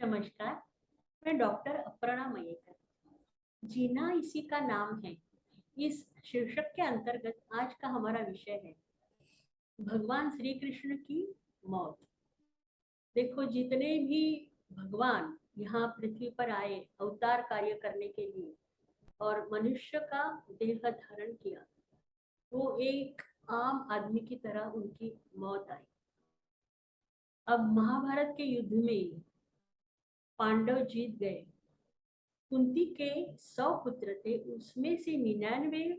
नमस्कार। मैं डॉक्टर अपर्णा मयेकर। जीना इसी का नाम है। इस शीर्षक के अंतर्गत आज का हमारा विषय है भगवान श्री कृष्ण की मौत। देखो, जितने भी भगवान यहाँ पृथ्वी पर आए अवतार कार्य करने के लिए और मनुष्य का देह धारण किया, वो एक आम आदमी की तरह उनकी मौत आई। अब महाभारत के युद्ध में पांडव जीत गए। कुंती के 100 पुत्र थे, उसमें से 99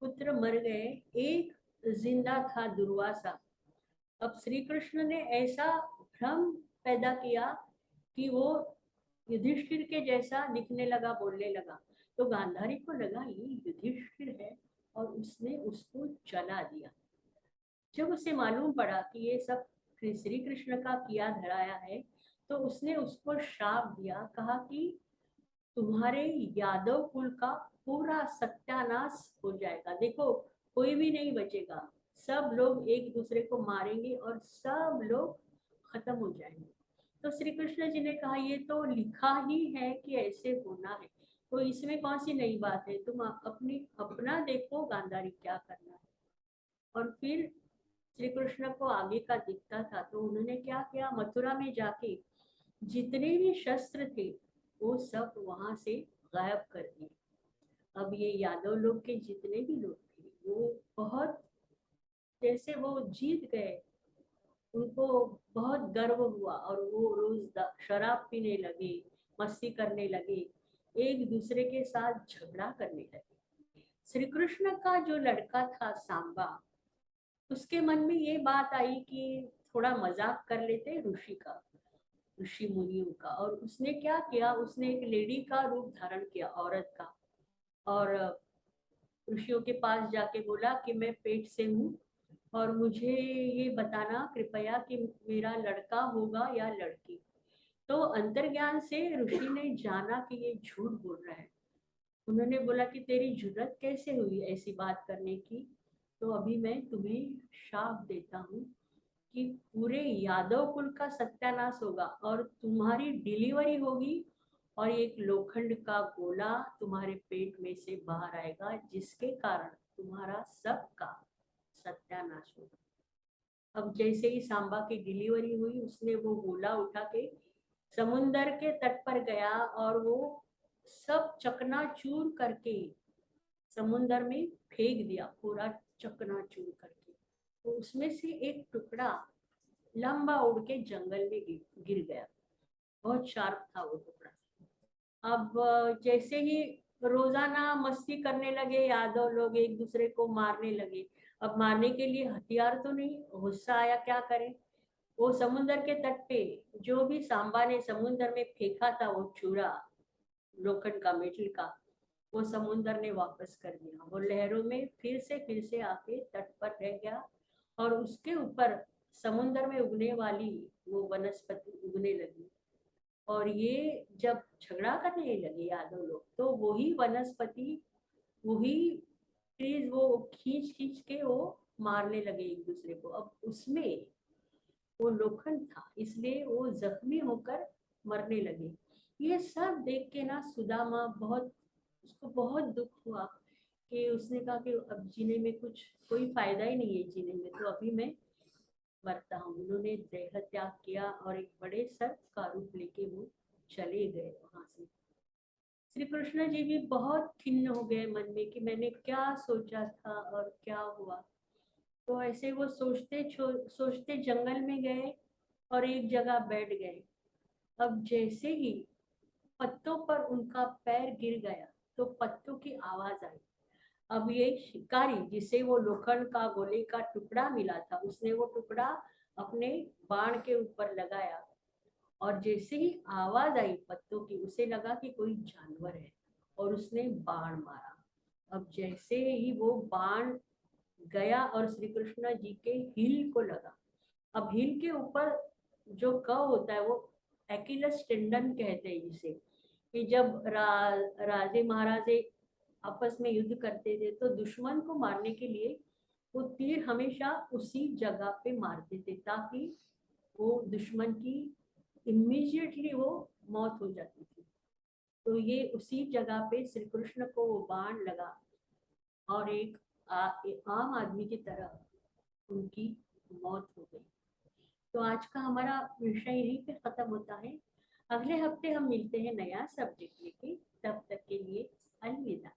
पुत्र मर गए, एक जिंदा था, दुर्वासा। अब श्री कृष्ण ने ऐसा भ्रम पैदा किया कि वो युधिष्ठिर के जैसा दिखने लगा, बोलने लगा। तो गांधारी को लगा ये युधिष्ठिर है और उसने उसको जला दिया। जब उसे मालूम पड़ा कि ये सब श्री कृष्ण का किया धराया है, तो उसने उसको श्राप दिया, कहा कि तुम्हारे यादव कुल का पूरा सत्यानाश हो जाएगा। देखो, कोई भी नहीं बचेगा, सब लोग एक दूसरे को मारेंगे और सब लोग खत्म हो जाएंगे। तो श्री कृष्ण जी ने कहा ये तो लिखा ही है कि ऐसे होना है, तो इसमें कौन सी नई बात है, तुम अपनी अपना देखो गांधारी क्या करना है। और फिर श्री कृष्ण को आगे का दिखता था, तो उन्होंने क्या किया, मथुरा में जाके जितने भी शस्त्र थे वो सब वहां से गायब कर दिए। अब ये यादव लोग के जितने भी लोग थे वो बहुत, जैसे वो जीत गए, उनको बहुत गर्व हुआ और वो रोज शराब पीने लगे, मस्ती करने लगे, एक दूसरे के साथ झगड़ा करने लगे। श्री कृष्ण का जो लड़का था सांबा, उसके मन में ये बात आई कि थोड़ा मजाक कर लेते ऋषि का, ऋषि मुनियों का। और उसने क्या किया, उसने एक लेडी का रूप धारण किया, औरत का, और ऋषियों के पास जाके बोला कि मैं पेट से हूँ और मुझे ये बताना कृपया कि मेरा लड़का होगा या लड़की। तो अंतर्ज्ञान से ऋषि ने जाना कि ये झूठ बोल रहा है। उन्होंने बोला कि तेरी जुर्रत कैसे हुई ऐसी बात करने की, तो अभी मैं तुम्हें शाप देता हूँ कि पूरे यादव कुल का सत्यानाश होगा और तुम्हारी डिलीवरी होगी और एक लोखंड का गोला तुम्हारे पेट में से बाहर आएगा, जिसके कारण तुम्हारा सबका सत्यानाश होगा। अब जैसे ही सांबा की डिलीवरी हुई, उसने वो गोला उठा के समुंदर के तट पर गया और वो सब चकनाचूर करके समुंदर में फेंक दिया, पूरा चकनाचूर करके। तो उसमें से एक टुकड़ा लंबा उड़ के जंगल में गिर गया। बहुत शार्प था वो टुकड़ा। अब जैसे ही रोजाना मस्ती करने लगे, यादव लोग एक दूसरे को मारने लगे। अब मारने के लिए हथियार तो नहीं, गुस्सा आया, क्या करें। वो समुन्द्र के तट पे जो भी सांबा ने समुन्द्र में फेंका था, वो चूरा लोखंड का, मेटल का, वो समुन्द्र ने वापस कर दिया। वो लहरों में फिर से आके तट पर रह गया और उसके ऊपर समुन्द्र में उगने वाली वो वनस्पति उगने लगी। और ये जब झगड़ा करने लगे यादव लोग, तो वही वनस्पति, वही ट्रीज वो खींच खींच के वो मारने लगे एक दूसरे को। अब उसमें वो लोखंड था, इसलिए वो जख्मी होकर मरने लगे। ये सब देख के ना सुदामा बहुत, उसको बहुत दुख हुआ कि उसने कहा कि अब जीने में कुछ कोई फायदा ही नहीं है, जीने में तो अभी मैं मरता हूँ। उन्होंने देह त्याग किया और एक बड़े सर्प का रूप लेके वो चले गए वहां से। श्री कृष्ण जी भी बहुत खिन्न हो गए मन में कि मैंने क्या सोचा था और क्या हुआ। तो ऐसे वो सोचते सोचते जंगल में गए और एक जगह बैठ गए। अब जैसे ही पत्तों पर उनका पैर गिर गया, तो पत्तों की आवाज आई। अब ये शिकारी जिसे वो लोखंड का गोले का टुकड़ा मिला था, उसने वो टुकड़ा अपने बाण के ऊपर लगाया और जैसे ही आवाज आई पत्तों की, उसे लगा कि कोई जानवर है और उसने बाण मारा। अब जैसे ही वो बाण गया और श्री कृष्ण जी के हिल को लगा। अब हिल के ऊपर जो कव होता है, वो एक्िलस टेंडन कहते हैं जिसे, कि जब राजे महाराजे आपस में युद्ध करते थे तो दुश्मन को मारने के लिए वो तीर हमेशा उसी जगह पे मारते थे, ताकि वो दुश्मन की इमीडिएटली वो मौत हो जाती थी। तो ये उसी जगह पे श्री कृष्ण को वो बाण लगा और एक आम आदमी की तरह उनकी मौत हो गई। तो आज का हमारा विषय यहीं पे खत्म होता है। अगले हफ्ते हम मिलते हैं नया सब्जेक्ट लेके। तब तक के लिए अलविदा।